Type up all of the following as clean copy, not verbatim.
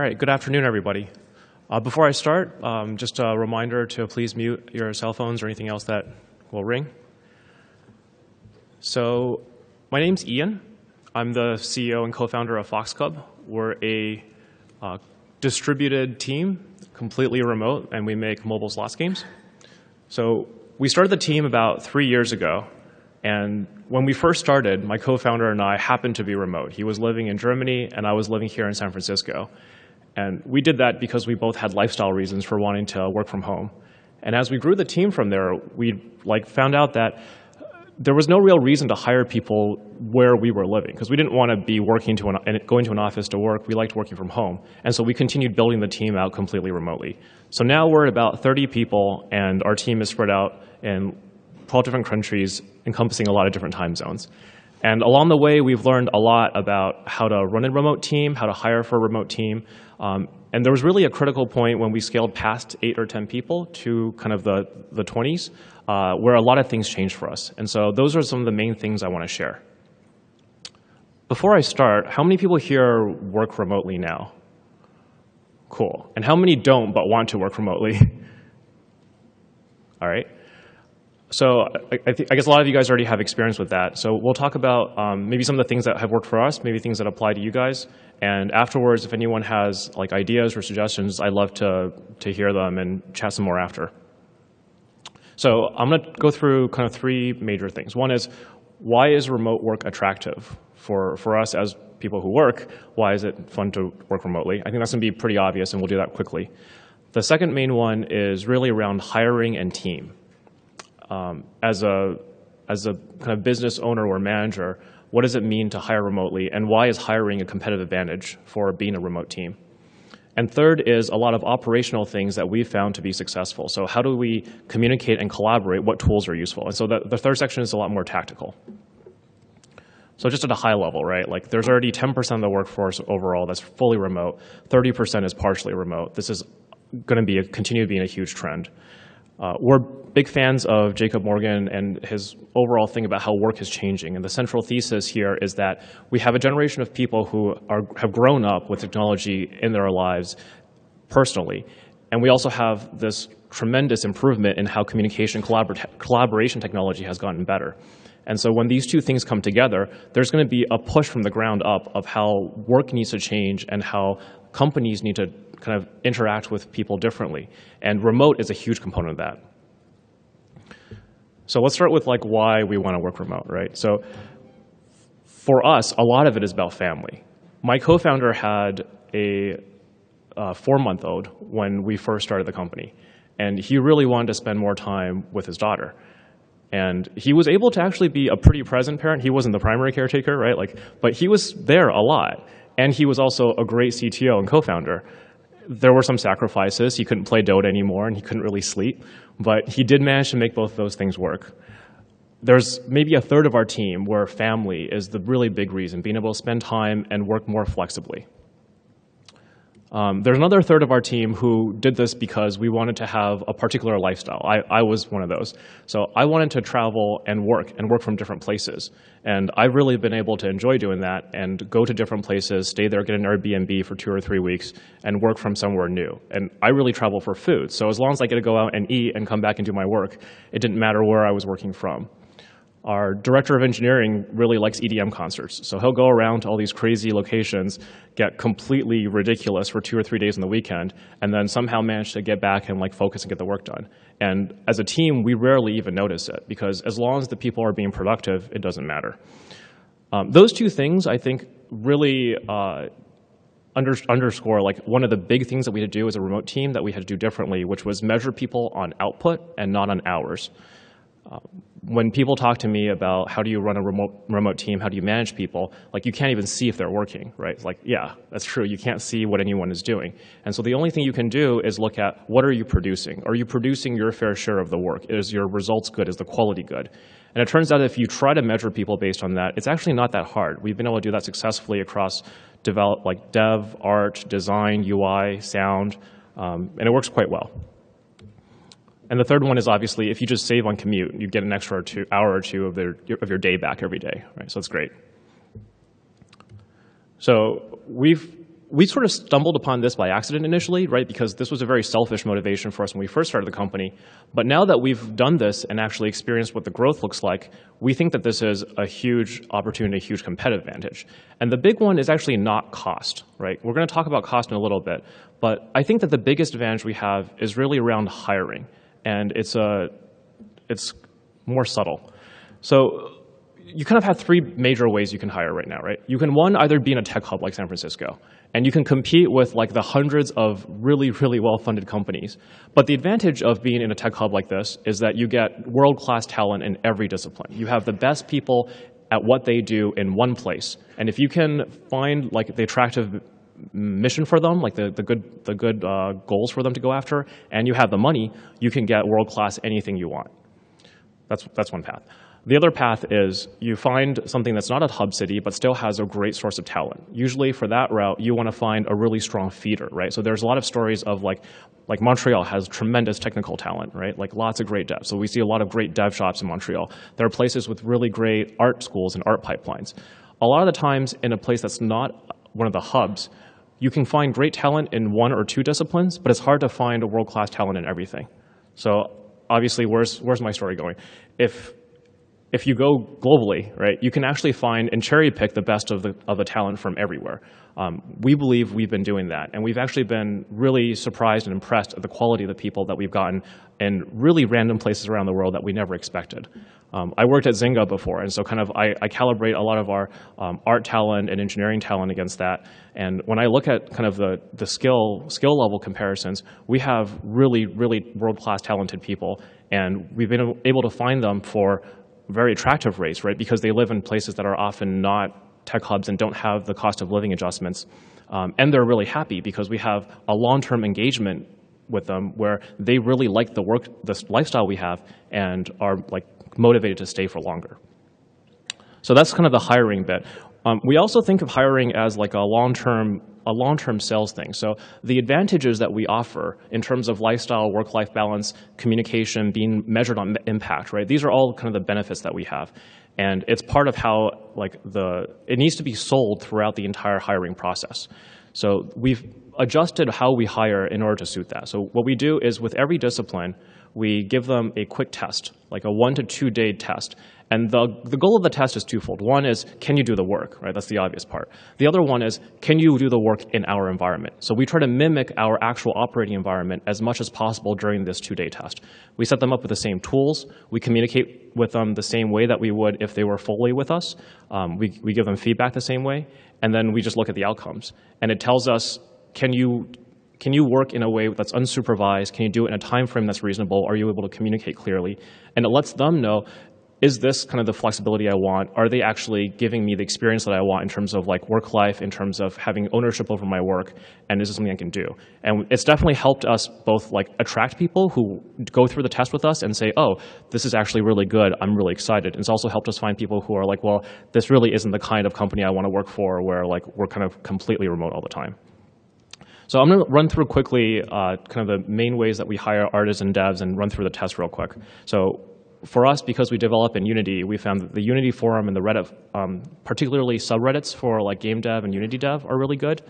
right, good afternoon, everybody. Before I start, just a reminder to please mute your cell phones or anything else that will ring. So, my name's Ian. I'm the CEO and co-founder of Fox Club. We're a distributed team, completely remote, and we make mobile slots games. So, we started the team about 3 years ago, and when we first started, my co-founder and I happened to be remote. He was living in Germany, and I was living here in San Francisco. And we did that because we both had lifestyle reasons for wanting to work from home. And as we grew the team from there, we found out that there was no real reason to hire people where we were living, because we didn't want to be going to an office to work. We liked working from home. And so we continued building the team out completely remotely. So now we're at about 30 people, and our team is spread out in 12 different countries, encompassing a lot of different time zones. And along the way, we've learned a lot about how to run a remote team, how to hire for a remote team. And there was really a critical point when we scaled past 8 or 10 people to kind of the 20s, where a lot of things changed for us. And so those are some of the main things I want to share. Before I start, how many people here work remotely now? Cool. And how many don't but want to work remotely? All right. So I guess a lot of you guys already have experience with that. So we'll talk about maybe some of the things that have worked for us, maybe things that apply to you guys. And afterwards, if anyone has ideas or suggestions, I'd love to hear them and chat some more after. So I'm going to go through kind of 3 major things. One is, why is remote work attractive for us as people who work? Why is it fun to work remotely? I think that's going to be pretty obvious, and we'll do that quickly. The second main one is really around hiring and team. As a kind of business owner or manager, what does it mean to hire remotely, and why is hiring a competitive advantage for being a remote team? And third is a lot of operational things that we've found to be successful. So how do we communicate and collaborate? What tools are useful? And so the third section is a lot more tactical. So just at a high level, right? There's already 10% of the workforce overall that's fully remote. 30% is partially remote. This is going to continue being a huge trend. We're big fans of Jacob Morgan and his overall thing about how work is changing. And the central thesis here is that we have a generation of people who have grown up with technology in their lives personally. And we also have this tremendous improvement in how communication collaboration technology has gotten better. And so when these two things come together, there's going to be a push from the ground up of how work needs to change and how companies need to kind of interact with people differently. And remote is a huge component of that. So let's start with why we want to work remote, right? So for us, a lot of it is about family. My co-founder had a 4-month-old when we first started the company. And he really wanted to spend more time with his daughter. And he was able to actually be a pretty present parent. He wasn't the primary caretaker, right? But he was there a lot. And he was also a great CTO and co-founder. There were some sacrifices. He couldn't play Dota anymore, and he couldn't really sleep. But he did manage to make both of those things work. There's maybe a third of our team where family is the really big reason, being able to spend time and work more flexibly. There's another third of our team who did this because we wanted to have a particular lifestyle. I was one of those. So I wanted to travel and work from different places. And I've really been able to enjoy doing that and go to different places, stay there, get an Airbnb for 2 or 3 weeks, and work from somewhere new. And I really travel for food. So as long as I get to go out and eat and come back and do my work, it didn't matter where I was working from. Our director of engineering really likes EDM concerts. So he'll go around to all these crazy locations, get completely ridiculous for 2 or 3 days on the weekend, and then somehow manage to get back and focus and get the work done. And as a team, we rarely even notice it, because as long as the people are being productive, it doesn't matter. Those two things, I think, really underscore one of the big things that we had to do as a remote team that we had to do differently, which was measure people on output and not on hours. When people talk to me about how do you run a remote team, how do you manage people, you can't even see if they're working, right? Yeah, that's true. You can't see what anyone is doing. And so the only thing you can do is look at, what are you producing? Are you producing your fair share of the work? Is your results good? Is the quality good? And it turns out if you try to measure people based on that, it's actually not that hard. We've been able to do that successfully across dev, art, design, UI, sound, and it works quite well. And the third one is obviously if you just save on commute, you get an extra hour or two of your day back every day, right? So it's great. So we've we sort of stumbled upon this by accident initially, right? Because this was a very selfish motivation for us when we first started the company. But now that we've done this and actually experienced what the growth looks like, we think that this is a huge opportunity, a huge competitive advantage. And the big one is actually not cost, right? We're going to talk about cost in a little bit, but I think that the biggest advantage we have is really around hiring, and it's more subtle. So you kind of have three major ways you can hire right now, right? You can, one, either be in a tech hub like San Francisco, and you can compete with like the hundreds of really, really well-funded companies. But the advantage of being in a tech hub like this is that you get world-class talent in every discipline. You have the best people at what they do in one place. And if you can find like the attractive mission for them, like the good goals for them to go after, and you have the money, you can get world-class anything you want. That's one path. The other path is you find something that's not a hub city, but still has a great source of talent. Usually for that route, you want to find a really strong feeder, right? So there's a lot of stories of like Montreal has tremendous technical talent, right? Like lots of great devs. So we see a lot of great dev shops in Montreal. There are places with really great art schools and art pipelines. A lot of the times in a place that's not one of the hubs, you can find great talent in one or two disciplines, but it's hard to find a world-class talent in everything. So obviously, where's my story going? If you go globally, right, you can actually find and cherry pick the best of the talent from everywhere. We believe we've been doing that, and we've actually been really surprised and impressed at the quality of the people that we've gotten in really random places around the world that we never expected. I worked at Zynga before, and so kind of I calibrate a lot of our art talent and engineering talent against that. And when I look at kind of the skill level comparisons, we have really, really world-class talented people, and we've been able to find them for very attractive rates, right? Because they live in places that are often not tech hubs and don't have the cost of living adjustments. And they're really happy because we have a long-term engagement with them where they really like the lifestyle we have and are like motivated to stay for longer. So that's kind of the hiring bit. We also think of hiring as like a long-term sales thing. So the advantages that we offer in terms of lifestyle, work-life balance, communication, being measured on impact, right? These are all kind of the benefits that we have. And it's part of how it needs to be sold throughout the entire hiring process. So we've adjusted how we hire in order to suit that. So what we do is with every discipline, we give them a quick test, like a 1 to 2 day test. And the goal of the test is twofold. One is, can you do the work, right? That's the obvious part. The other one is, can you do the work in our environment? So we try to mimic our actual operating environment as much as possible during this 2-day test. We set them up with the same tools. We communicate with them the same way that we would if they were fully with us. We give them feedback the same way. And then we just look at the outcomes. And it tells us, can you work in a way that's unsupervised? Can you do it in a time frame that's reasonable? Are you able to communicate clearly? And it lets them know, is this kind of the flexibility I want? Are they actually giving me the experience that I want in terms of like work life, in terms of having ownership over my work, and is this something I can do? And it's definitely helped us both like attract people who go through the test with us and say, oh, this is actually really good, I'm really excited. And it's also helped us find people who are like, well, this really isn't the kind of company I want to work for, where like we're kind of completely remote all the time. So I'm going to run through quickly kind of the main ways that we hire artists and devs and run through the test real quick. So for us, because we develop in Unity, we found that the Unity forum and the Reddit, particularly subreddits for like game dev and Unity dev, are really good.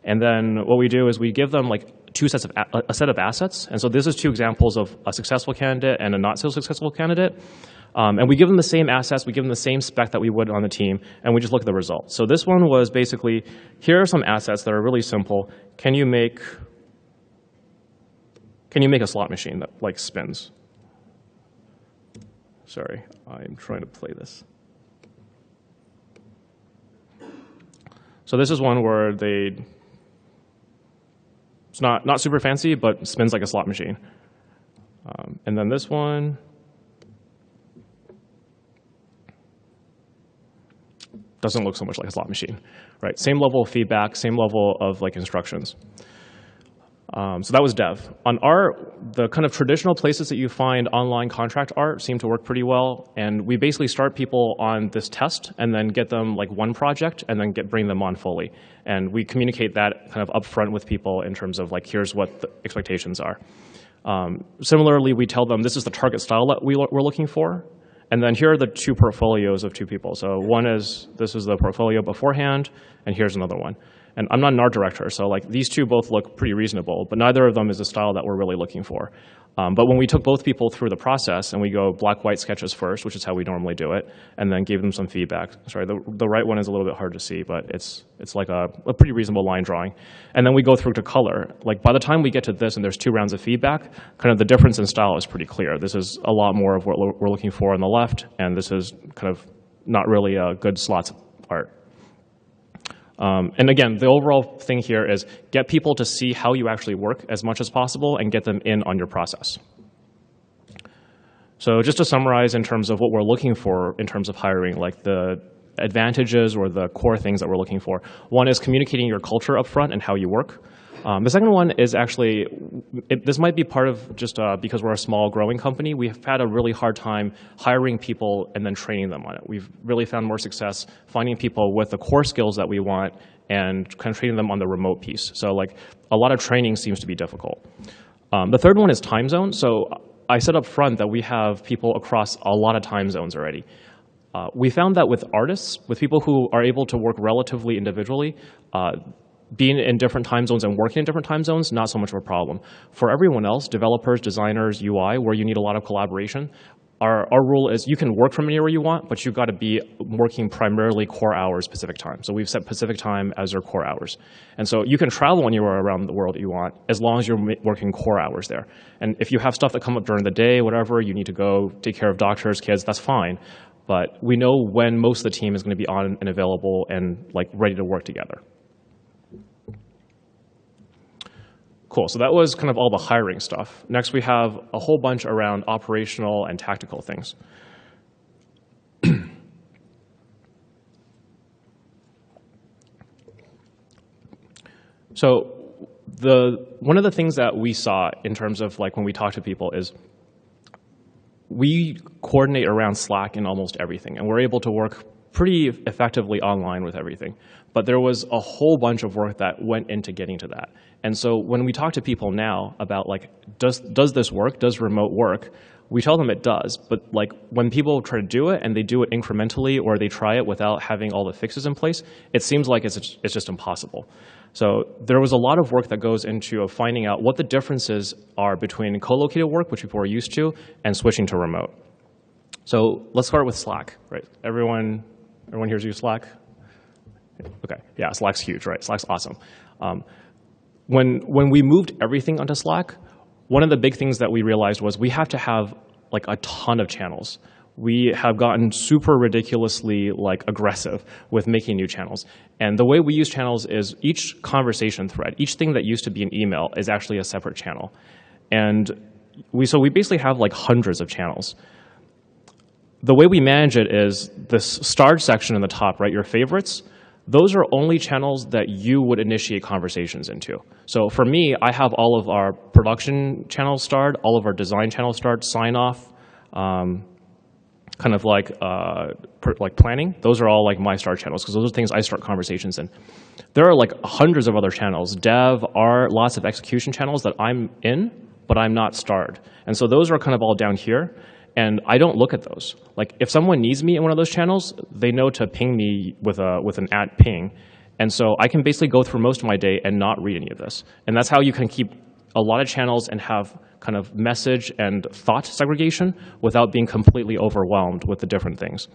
And then what we do is we give them like a set of assets. And so this is 2 examples of a successful candidate and a not so successful candidate. And we give them the same assets, we give them the same spec that we would on the team, and we just look at the results. So this one was basically, here are some assets that are really simple. Can you make a slot machine that like spins? Sorry, I'm trying to play this. So this is one where it's not super fancy, but spins like a slot machine. And then this one, doesn't look so much like a slot machine, right? Same level of feedback, same level of like instructions. So that was dev. On art, the kind of traditional places that you find online contract art seem to work pretty well. And we basically start people on this test and then get them like one project and then bring them on fully. And we communicate that kind of upfront with people in terms of like, here's what the expectations are. Similarly, we tell them this is the target style that we're looking for. And then here are the 2 portfolios of 2 people. So one is, this is the portfolio beforehand, and here's another one. And I'm not an art director, so like these two both look pretty reasonable, but neither of them is the style that we're really looking for. But when we took both people through the process and we go black-white sketches first, which is how we normally do it, and then gave them some feedback. Sorry, the right one is a little bit hard to see, but it's like a pretty reasonable line drawing. And then we go through to color. Like by the time we get to this and there's 2 rounds of feedback, kind of the difference in style is pretty clear. This is a lot more of what we're looking for on the left, and this is kind of not really a good slots art. And again, the overall thing here is get people to see how you actually work as much as possible and get them in on your process. So just to summarize in terms of what we're looking for in terms of hiring, like the advantages or the core things that we're looking for. One is communicating your culture up front and how you work. The second one is actually, this might be part of just because we're a small growing company, we've had a really hard time hiring people and then training them on it. We've really found more success finding people with the core skills that we want and kind of training them on the remote piece. So like a lot of training seems to be difficult. The third one is time zone. So I said up front that we have people across a lot of time zones already. We found that with artists, with people who are able to work relatively individually, being in different time zones and working in different time zones, not so much of a problem. For everyone else, developers, designers, UI, where you need a lot of collaboration, our rule is you can work from anywhere you want, but you've got to be working primarily core hours Pacific time. So we've set Pacific time as your core hours. And so you can travel anywhere around the world you want, as long as you're working core hours there. And if you have stuff that come up during the day, whatever, you need to go take care of doctors, kids, that's fine. But we know when most of the team is going to be on and available and like ready to work together. Cool, so that was kind of all the hiring stuff. Next, we have a whole bunch around operational and tactical things. So one of the things that we saw in terms of like when we talk to people is we coordinate around Slack in almost everything, and we're able to work pretty effectively online with everything. But there was a whole bunch of work that went into getting to that. And so when we talk to people now about like, does this work? Does remote work? We tell them it does, but like when people try to do it and they do it incrementally or they try it without having all the fixes in place, it seems like it's just impossible. So there was a lot of work that goes into finding out what the differences are between co-located work, which people are used to, and switching to remote. So let's start with Slack, right? Everyone here use Slack? Okay, yeah, Slack's huge, right? Slack's awesome. When we moved everything onto Slack, one of the big things that we realized was we have to have like a ton of channels. We have gotten super ridiculously like aggressive with making new channels. And the way we use channels is each conversation thread, each thing that used to be an email is actually a separate channel. And so we basically have like hundreds of channels. The way we manage it is this starred section in the top, right, your favorites, those are only channels that you would initiate conversations into. So for me, I have all of our production channels starred, all of our design channels starred, sign off, kind of like planning. Those are all like my start channels because those are things I start conversations in. There are like hundreds of other channels, dev, art, lots of execution channels that I'm in, but I'm not starred. And so those are kind of all down here. And I don't look at those. Like if someone needs me in one of those channels, they know to ping me with an @ping. And so I can basically go through most of my day and not read any of this. And that's how you can keep a lot of channels and have kind of message and thought segregation without being completely overwhelmed with the different things.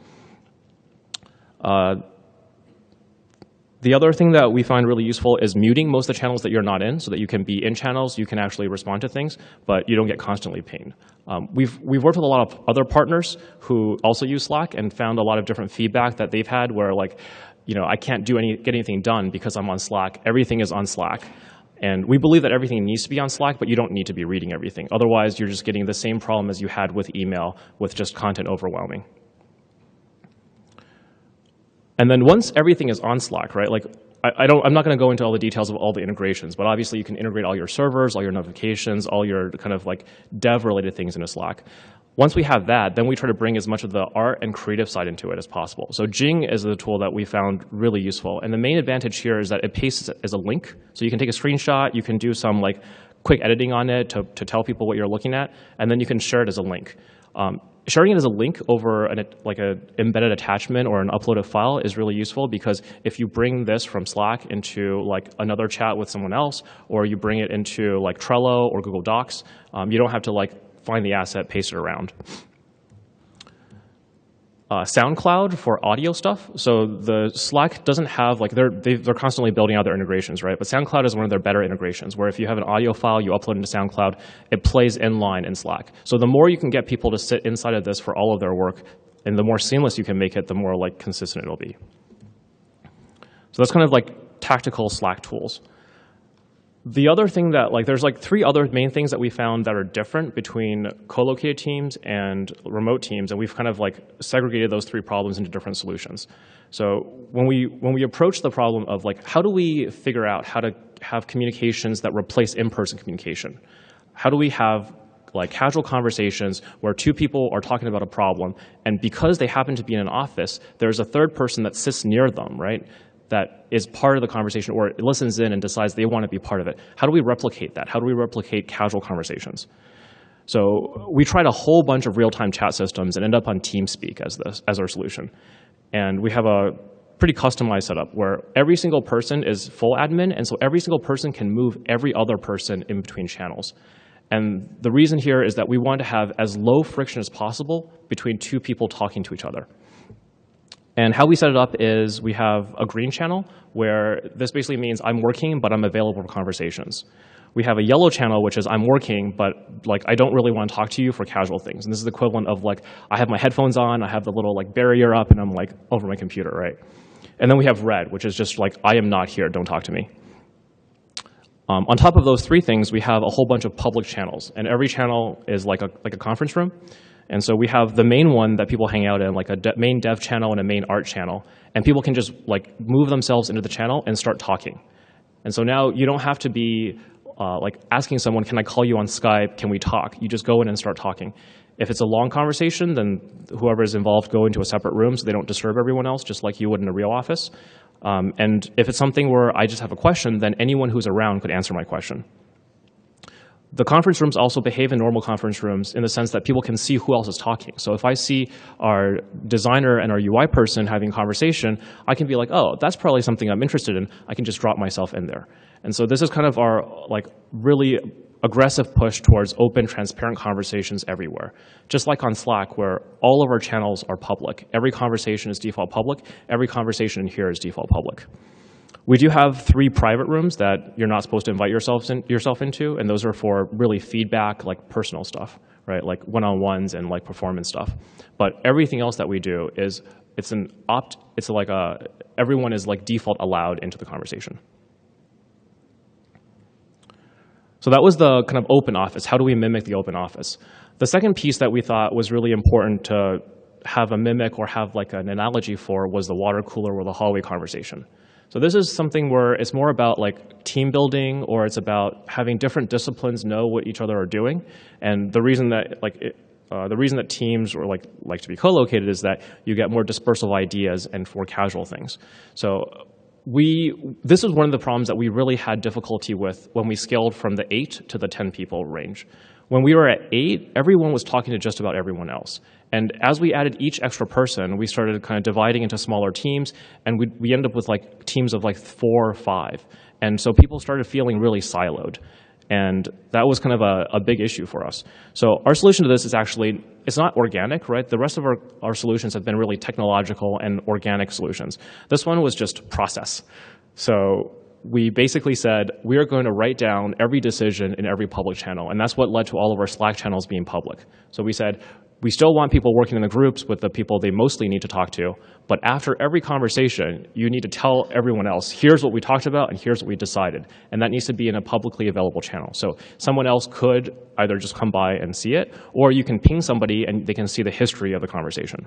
The other thing that we find really useful is muting most of the channels that you're not in so that you can be in channels, you can actually respond to things, but you don't get constantly pinged. We've worked with a lot of other partners who also use Slack and found a lot of different feedback that they've had where like, you know, I can't get anything done because I'm on Slack. Everything is on Slack. And we believe that everything needs to be on Slack, but you don't need to be reading everything. Otherwise, you're just getting the same problem as you had with email with just content overwhelming. And then once everything is on Slack, right, like I'm not going to go into all the details of all the integrations, but obviously you can integrate all your servers, all your notifications, all your kind of like dev-related things into Slack. Once we have that, then we try to bring as much of the art and creative side into it as possible. So Jing is the tool that we found really useful. And the main advantage here is that it pastes as a link. So you can take a screenshot, you can do some like quick editing on it to tell people what you're looking at, and then you can share it as a link. sharing it as a link over like an embedded attachment or an uploaded file is really useful, because if you bring this from Slack into like another chat with someone else, or you bring it into like Trello or Google Docs, you don't have to like find the asset, paste it around. SoundCloud for audio stuff. So the Slack doesn't have, like, they're constantly building out their integrations, right? But SoundCloud is one of their better integrations, where if you have an audio file, you upload it into SoundCloud, it plays inline in Slack. So the more you can get people to sit inside of this for all of their work, and the more seamless you can make it, the more like consistent it'll be. So that's kind of like tactical Slack tools. The other thing that, like, there's like 3 other main things that we found that are different between co-located teams and remote teams, and we've kind of like segregated those 3 problems into different solutions. So when we approach the problem of like, how do we figure out how to have communications that replace in-person communication? How do we have like casual conversations where 2 people are talking about a problem, and because they happen to be in an office, there's a third person that sits near them, right? That is part of the conversation, or listens in and decides they want to be part of it. How do we replicate that? How do we replicate casual conversations? So we tried a whole bunch of real-time chat systems and end up on TeamSpeak as our solution. And we have a pretty customized setup where every single person is full admin, and so every single person can move every other person in between channels. And the reason here is that we want to have as low friction as possible between 2 people talking to each other. And how we set it up is we have a green channel, where this basically means I'm working, but I'm available for conversations. We have a yellow channel, which is I'm working, but like I don't really want to talk to you for casual things. And this is the equivalent of like I have my headphones on, I have the little like barrier up, and I'm like over my computer, right? And then we have red, which is just like I am not here, don't talk to me. On top of those 3 things, we have a whole bunch of public channels, and every channel is like a conference room. And so we have the main one that people hang out in, like a main dev channel and a main art channel, and people can just like move themselves into the channel and start talking. And so now you don't have to be like asking someone, can I call you on Skype, can we talk? You just go in and start talking. If it's a long conversation, then whoever is involved go into a separate room so they don't disturb everyone else, just like you would in a real office. And if it's something where I just have a question, then anyone who's around could answer my question. The conference rooms also behave in normal conference rooms in the sense that people can see who else is talking. So if I see our designer and our UI person having a conversation, I can be like, oh, that's probably something I'm interested in. I can just drop myself in there. And so this is kind of our like really aggressive push towards open, transparent conversations everywhere. Just like on Slack, where all of our channels are public. Every conversation is default public. Every conversation in here is default public. We do have 3 private rooms that you're not supposed to invite yourself into, and those are for really feedback, like personal stuff, right? Like one-on-ones and like performance stuff. But everything else that we do is everyone is like default allowed into the conversation. So that was the kind of open office. How do we mimic the open office? The second piece that we thought was really important to have a mimic or have like an analogy for was the water cooler or the hallway conversation. So this is something where it's more about like team building, or it's about having different disciplines know what each other are doing. And the reason that teams or like to be co-located is that you get more dispersal of ideas and for casual things. So this is one of the problems that we really had difficulty with when we scaled from the 8 to the 10 people range. When we were at 8, everyone was talking to just about everyone else. And as we added each extra person, we started kind of dividing into smaller teams, and we ended up with like teams of like 4 or 5. And so people started feeling really siloed. And that was kind of a big issue for us. So our solution to this is actually, it's not organic, right? The rest of our solutions have been really technological and organic solutions. This one was just process. So we basically said, we are going to write down every decision in every public channel, and that's what led to all of our Slack channels being public. So we said, we still want people working in the groups with the people they mostly need to talk to, but after every conversation, you need to tell everyone else, here's what we talked about and here's what we decided. And that needs to be in a publicly available channel. So someone else could either just come by and see it, or you can ping somebody and they can see the history of the conversation.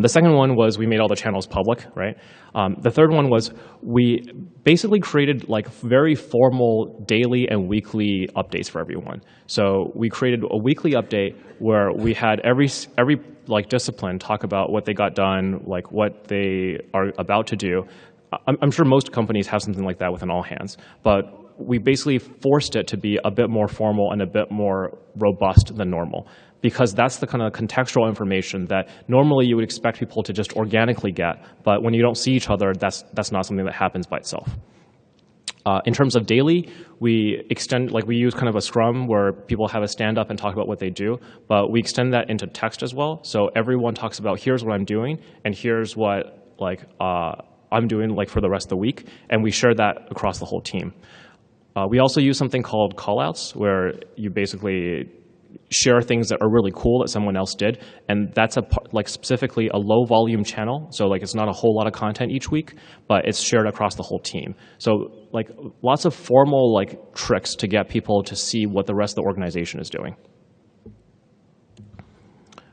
The second one was we made all the channels public, right? The third one was we basically created like very formal daily and weekly updates for everyone. So we created a weekly update where we had every like discipline talk about what they got done, like what they are about to do. I'm sure most companies have something like that within all hands, but we basically forced it to be a bit more formal and a bit more robust than normal, because that's the kind of contextual information that normally you would expect people to just organically get, but when you don't see each other, that's not something that happens by itself. In terms of daily, we extend, we use kind of a scrum where people have a stand up and talk about what they do, but we extend that into text as well. So everyone talks about, here's what I'm doing, and here's what I'm doing for the rest of the week, and we share that across the whole team. We also use something called callouts, where you basically share things that are really cool that someone else did, and that's specifically a low volume channel, so it's not a whole lot of content each week, but it's shared across the whole team. So lots of formal tricks to get people to see what the rest of the organization is doing.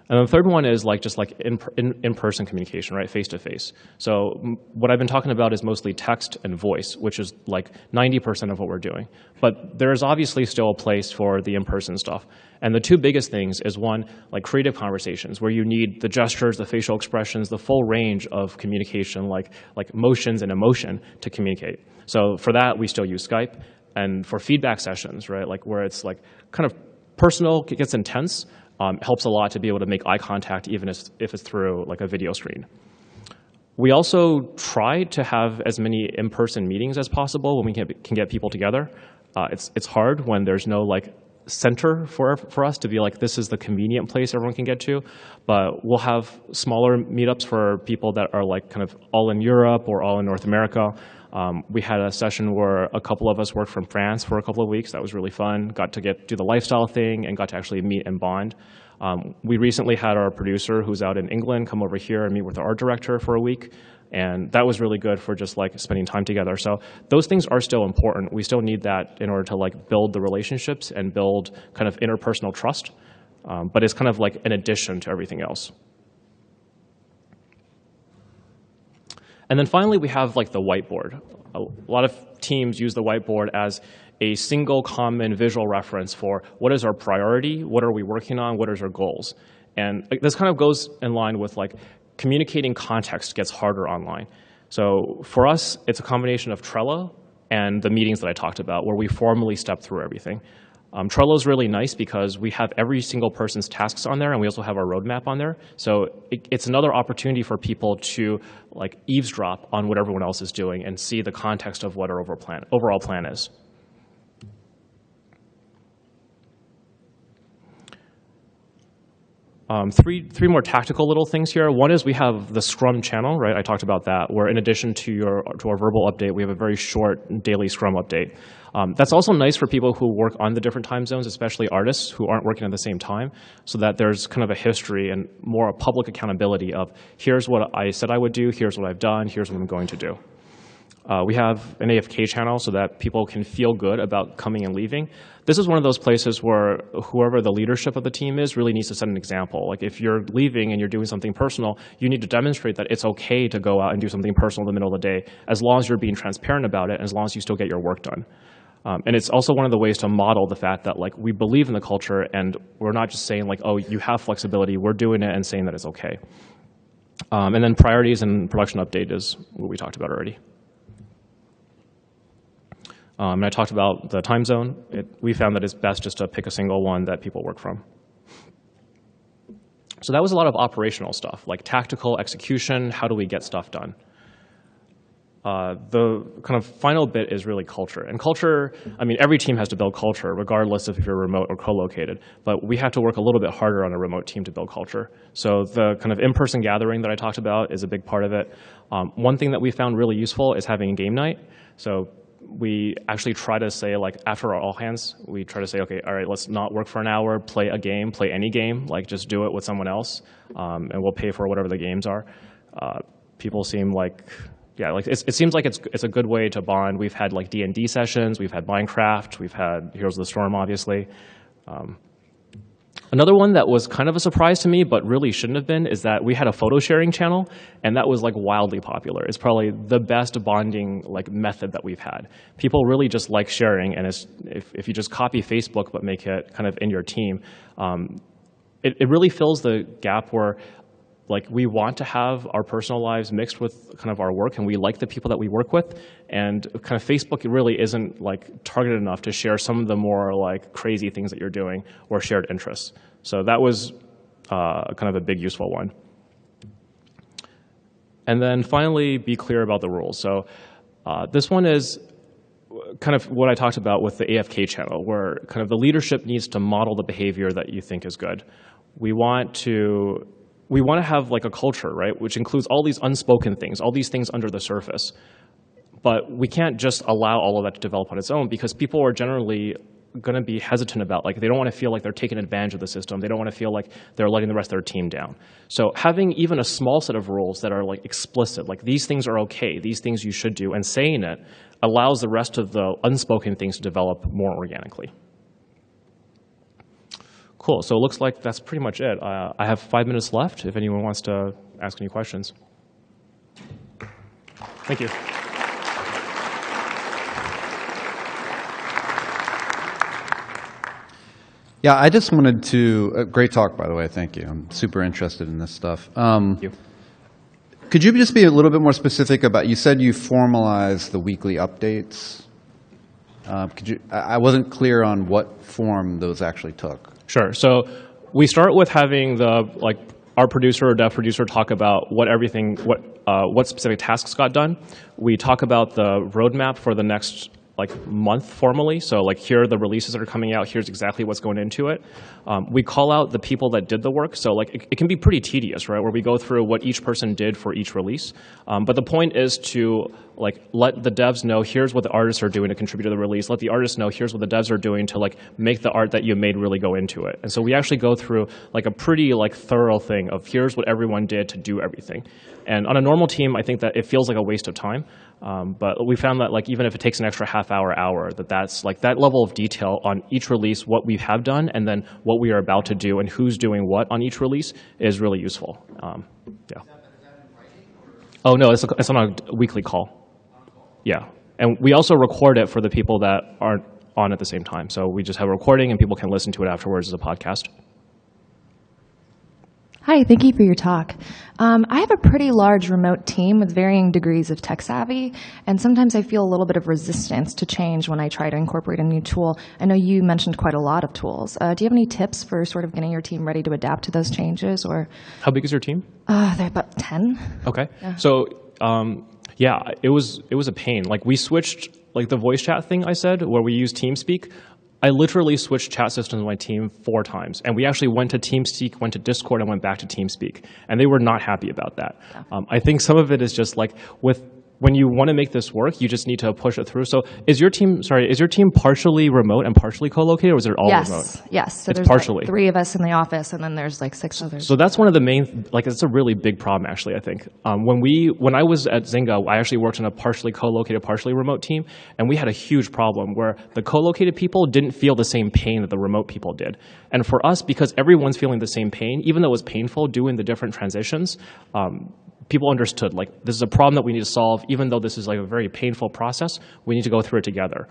And the third one is just in-person communication, right, face-to-face. So what I've been talking about is mostly text and voice, which is 90% of what we're doing. But there's obviously still a place for the in-person stuff. And the two biggest things is one, creative conversations, where you need the gestures, the facial expressions, the full range of communication, like motions and emotion to communicate. So for that, we still use Skype. And for feedback sessions, right, where it's kind of personal, it gets intense, helps a lot to be able to make eye contact even if it's through a video screen. We also try to have as many in-person meetings as possible when we can get people together. It's hard when there's no center for us to be this is the convenient place everyone can get to, but we'll have smaller meetups for people that are kind of all in Europe or all in North America. We had a session where a couple of us worked from France for a couple of weeks. That was really fun. Got to do the lifestyle thing and got to actually meet and bond. We recently had our producer who's out in England come over here and meet with our art director for a week. And that was really good for just spending time together. So those things are still important. We still need that in order to build the relationships and build kind of interpersonal trust. But it's kind of an addition to everything else. And then finally, we have the whiteboard. A lot of teams use the whiteboard as a single common visual reference for what is our priority, what are we working on, what is our goals. And this kind of goes in line with communicating context gets harder online. So for us, it's a combination of Trello and the meetings that I talked about, where we formally step through everything. Trello is really nice because we have every single person's tasks on there, and we also have our roadmap on there. So it's another opportunity for people to eavesdrop on what everyone else is doing and see the context of what our overall plan is. Three more tactical little things here. One is we have the Scrum channel, right? I talked about that, where in addition to our verbal update, we have a very short daily Scrum update. That's also nice for people who work on the different time zones, especially artists who aren't working at the same time, so that there's kind of a history and more public accountability of here's what I said I would do, here's what I've done, here's what I'm going to do. We have an AFK channel so that people can feel good about coming and leaving. This is one of those places where whoever the leadership of the team is really needs to set an example. If you're leaving and you're doing something personal, you need to demonstrate that it's okay to go out and do something personal in the middle of the day, as long as you're being transparent about it, and as long as you still get your work done. And it's also one of the ways to model the fact that we believe in the culture, and we're not just saying oh, you have flexibility, we're doing it and saying that it's okay. And then priorities and production update is what we talked about already. And I talked about the time zone. We found that it's best just to pick a single one that people work from. So that was a lot of operational stuff, tactical execution, how do we get stuff done? The kind of final bit is really culture. And culture, every team has to build culture, regardless of if you're remote or co-located. But we have to work a little bit harder on a remote team to build culture. So the kind of in-person gathering that I talked about is a big part of it. One thing that we found really useful is having a game night. So we actually try to say, after our all hands, we try to say, okay, all right, let's not work for an hour, play a game, play any game, just do it with someone else, and we'll pay for whatever the games are. People seem it seems like it's a good way to bond. We've had D&D sessions, we've had Minecraft, we've had Heroes of the Storm, obviously. Another one that was kind of a surprise to me, but really shouldn't have been, is that we had a photo sharing channel, and that was wildly popular. It's probably the best bonding method that we've had. People really just like sharing, and if you just copy Facebook but make it kind of in your team, it really fills the gap where like we want to have our personal lives mixed with kind of our work, and we like the people that we work with. And kind of Facebook really isn't like targeted enough to share some of the more like crazy things that you're doing or shared interests. So that was kind of a big useful one. And then finally, be clear about the rules. So this one is kind of what I talked about with the AFK channel, where kind of the leadership needs to model the behavior that you think is good. We want to have like a culture, right, which includes all these unspoken things, all these things under the surface. But we can't just allow all of that to develop on its own, because people are generally going to be hesitant about, like, they don't want to feel like they're taking advantage of the system. They don't want to feel like they're letting the rest of their team down. So having even a small set of rules that are like explicit, like these things are okay, these things you should do, and saying it allows the rest of the unspoken things to develop more organically. Cool, so it looks like that's pretty much it. I have 5 minutes left if anyone wants to ask any questions. Thank you. Yeah, I just wanted to, great talk, by the way, thank you. I'm super interested in this stuff. Thank you. Could you just be a little bit more specific about, you said you formalized the weekly updates. I wasn't clear on what form those actually took. Sure, so we start with having our producer or dev producer talk about what specific tasks got done. We talk about the roadmap for the next month formally. So here are the releases that are coming out. Here's exactly what's going into it. We call out the people that did the work. So it can be pretty tedious, right? Where we go through what each person did for each release. But the point is to let the devs know, here's what the artists are doing to contribute to the release. Let the artists know, here's what the devs are doing to make the art that you made really go into it. And so we actually go through a pretty thorough thing of here's what everyone did to do everything. And on a normal team, I think that it feels like a waste of time. But we found that even if it takes an extra half hour, that's that level of detail on each release, what we have done, and then what we are about to do, and who's doing what on each release is really useful. Yeah. Is that in writing, Oh no, it's on a weekly call. Yeah, and we also record it for the people that aren't on at the same time. So we just have a recording, and people can listen to it afterwards as a podcast. Hi, thank you for your talk. I have a pretty large remote team with varying degrees of tech savvy, and sometimes I feel a little bit of resistance to change when I try to incorporate a new tool. I know you mentioned quite a lot of tools. Do you have any tips for sort of getting your team ready to adapt to those changes? Or how big is your team? They're about 10. Okay. Yeah. So yeah, it was a pain. We switched the voice chat thing I said, where we use TeamSpeak. I literally switched chat systems with my team 4 times. And we actually went to TeamSpeak, went to Discord, and went back to TeamSpeak. And they were not happy about that. Yeah. I think some of it is just when you want to make this work, you just need to push it through. So is your team partially remote and partially co-located, or is it all remote? Yes. So it's there's partially. 3 of us in the office, and then there's 6 others. So that's one of the main, it's a really big problem, actually, I think. When I was at Zynga, I actually worked on a partially co-located, partially remote team, and we had a huge problem where the co-located people didn't feel the same pain that the remote people did. And for us, because everyone's feeling the same pain, even though it was painful doing the different transitions, people understood, this is a problem that we need to solve. Even though this is a very painful process, we need to go through it together.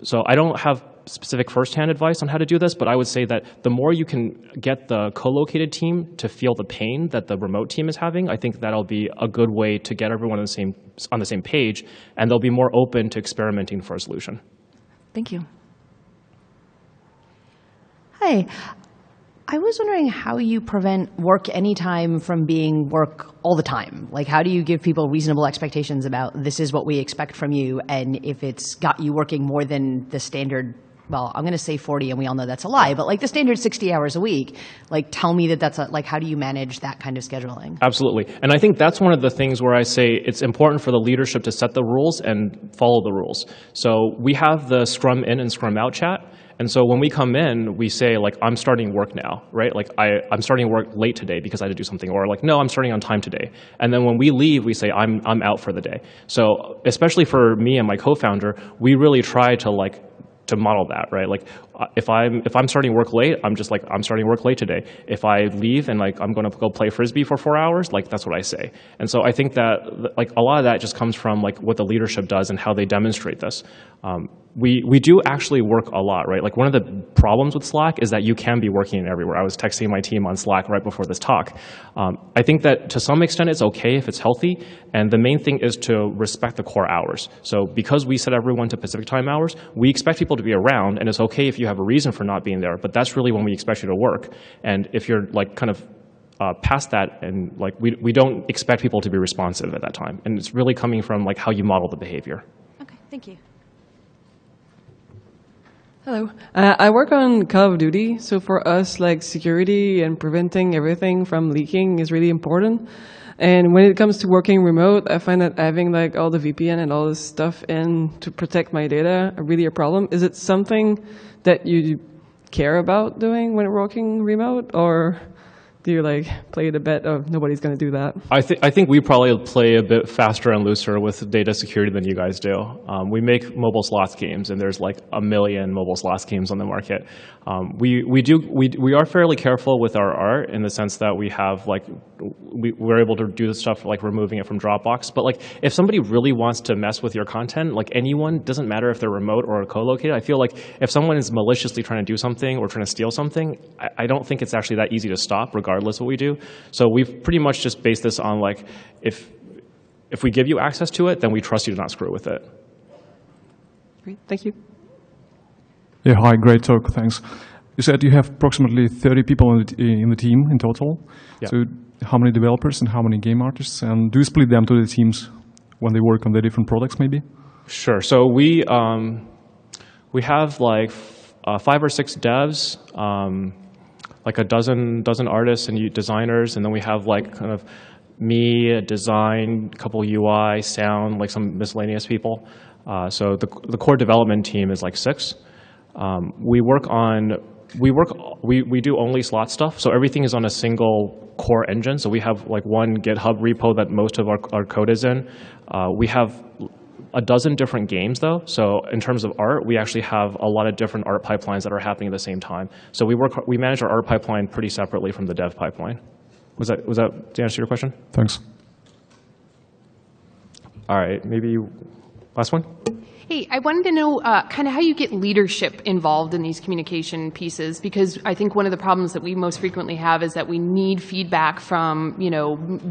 So I don't have specific firsthand advice on how to do this, but I would say that the more you can get the co-located team to feel the pain that the remote team is having, I think that'll be a good way to get everyone on the same page, and they'll be more open to experimenting for a solution. Thank you. Hi. I was wondering how you prevent work anytime from being work all the time. How do you give people reasonable expectations about this is what we expect from you, and if it's got you working more than the standard, well, I'm going to say 40, and we all know that's a lie, but the standard 60 hours a week, tell me that that's how do you manage that kind of scheduling? Absolutely. And I think that's one of the things where I say it's important for the leadership to set the rules and follow the rules. So we have the Scrum in and Scrum out chat. And so when we come in, we say, I'm starting work now, right? I'm starting work late today because I had to do something, or no, I'm starting on time today. And then when we leave, we say, I'm out for the day. So especially for me and my co-founder, we really try to model that, right? If I'm starting work late, I'm just I'm starting work late today. If I leave and I'm going to go play Frisbee for 4 hours, that's what I say. And so I think that a lot of that just comes from what the leadership does and how they demonstrate this. we do actually work a lot, right? Like one of the problems with Slack is that you can be working everywhere. I was texting my team on Slack right before this talk. I think that to some extent it's okay if it's healthy, and the main thing is to respect the core hours. So because we set everyone to Pacific time hours, we expect people to be around, and it's okay if you have a reason for not being there, but that's really when we expect you to work. And if you're like kind of past that, and like we don't expect people to be responsive at that time. And it's really coming from like how you model the behavior. Okay, thank you. Hello. I work on Call of Duty, so for us, like security and preventing everything from leaking is really important. And when it comes to working remote, I find that having like all the VPN and all this stuff in to protect my data are really a problem. Is it something that you care about doing when working remote, or do you like play the bet of nobody's going to do that? I think we probably play a bit faster and looser with data security than you guys do. We make mobile slots games, and there's like a million mobile slots games on the market. We are fairly careful with our art in the sense that we have like we're able to do the stuff like removing it from Dropbox. But like if somebody really wants to mess with your content, like anyone, doesn't matter if they're remote or co-located. I feel like if someone is maliciously trying to do something or trying to steal something, I don't think it's actually that easy to stop, regardless of what we do. So we've pretty much just based this on like if we give you access to it, then we trust you to not screw with it. Great, thank you. Yeah, hi, great talk, thanks. You said you have approximately 30 people in the team in total. Yeah. So how many developers and how many game artists? And do you split them to the teams when they work on the different products, maybe? Sure. So we have like 5 or 6 devs, like a dozen artists and designers, and then we have like kind of me, design, a couple UI, sound, like some miscellaneous people. So the core development team is like 6. We do only slot stuff, so everything is on a single core engine. So we have like one GitHub repo that most of our code is in. We have a dozen different games though. So in terms of art, we actually have a lot of different art pipelines that are happening at the same time. So we manage our art pipeline pretty separately from the dev pipeline. Was that to answer your question? Thanks. All right, maybe last one? Hey, I wanted to know kind of how you get leadership involved in these communication pieces, because I think one of the problems that we most frequently have is that we need feedback from,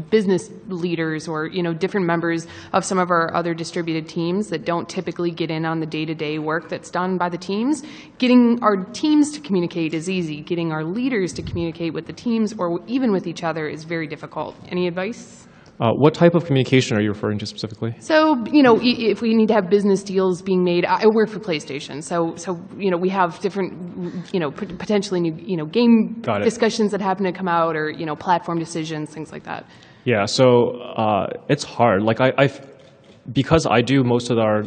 business leaders or, different members of some of our other distributed teams that don't typically get in on the day-to-day work that's done by the teams. Getting our teams to communicate is easy. Getting our leaders to communicate with the teams or even with each other is very difficult. Any advice? What type of communication are you referring to specifically? So, if we need to have business deals being made, I work for PlayStation. So we have different, potentially new, game discussions that happen to come out, or, platform decisions, things like that. Yeah, so it's hard. Like because I do most of our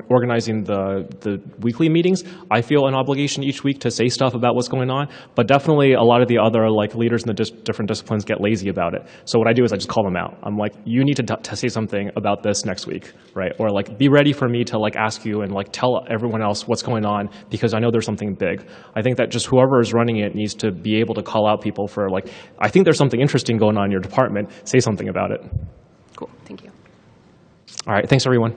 organizing the weekly meetings, I feel an obligation each week to say stuff about what's going on. But definitely a lot of the other like leaders in the different disciplines get lazy about it. So what I do is I just call them out. I'm like, you need to say something about this next week, right? Or like be ready for me to like ask you and like tell everyone else what's going on, because I know there's something big. I think that just whoever is running it needs to be able to call out people for like, I think there's something interesting going on in your department. Say something about it. Cool, thank you. All right, thanks everyone.